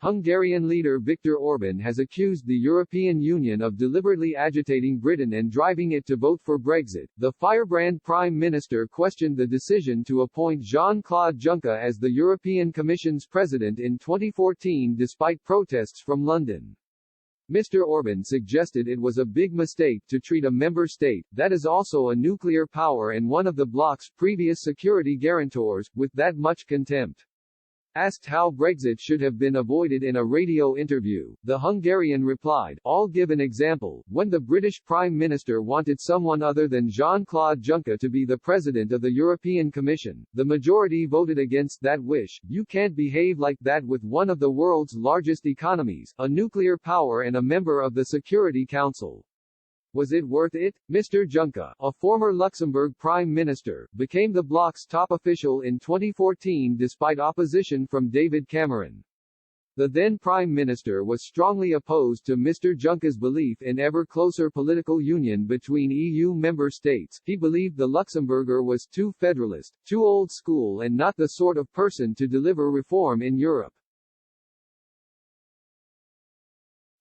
Hungarian leader Viktor Orban has accused the European Union of deliberately agitating Britain and driving it to vote for Brexit. The firebrand Prime Minister questioned the decision to appoint Jean-Claude Juncker as the European Commission's president in 2014 despite protests from London. Mr. Orban suggested it was a big mistake to treat a member state, that is also a nuclear power and one of the bloc's previous security guarantors, with that much contempt. Asked how Brexit should have been avoided in a radio interview, the Hungarian replied, "I'll give an example. When the British Prime Minister wanted someone other than Jean-Claude Juncker to be the president of the European Commission, the majority voted against that wish. You can't behave like that with one of the world's largest economies, a nuclear power and a member of the Security Council." Was it worth it? Mr. Juncker, a former Luxembourg Prime Minister, became the bloc's top official in 2014 despite opposition from David Cameron. The then Prime Minister was strongly opposed to Mr. Juncker's belief in ever closer political union between EU member states. He believed the Luxembourger was too federalist, too old school and not the sort of person to deliver reform in Europe.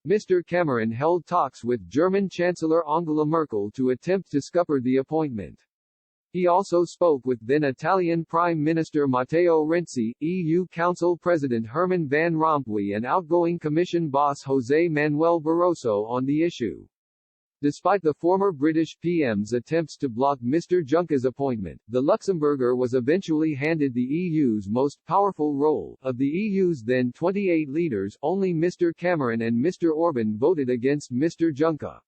Mr. Cameron held talks with German Chancellor Angela Merkel to attempt to scupper the appointment. He also spoke with then Italian Prime Minister Matteo Renzi, EU Council President Herman Van Rompuy and outgoing Commission boss José Manuel Barroso on the issue. Despite the former British PM's attempts to block Mr. Juncker's appointment, the Luxembourger was eventually handed the EU's most powerful role. Of the EU's then 28 leaders, only Mr. Cameron and Mr. Orban voted against Mr. Juncker.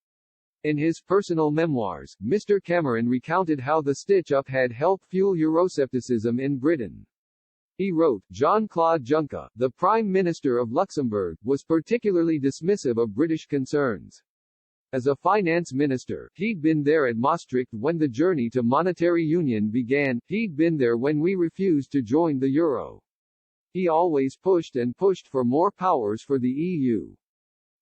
In his personal memoirs, Mr. Cameron recounted how the stitch-up had helped fuel Euroscepticism in Britain. He wrote, "Jean-Claude Juncker, the Prime Minister of Luxembourg, was particularly dismissive of British concerns. As a finance minister, he'd been there at Maastricht when the journey to monetary union began, he'd been there when we refused to join the euro. He always pushed and pushed for more powers for the EU.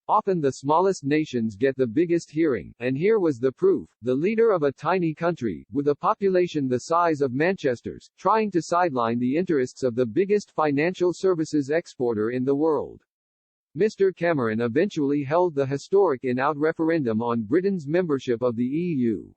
Often the smallest nations get the biggest hearing, and here was the proof, the leader of a tiny country, with a population the size of Manchester's, trying to sideline the interests of the biggest financial services exporter in the world." Mr. Cameron eventually held the historic in-out referendum on Britain's membership of the EU.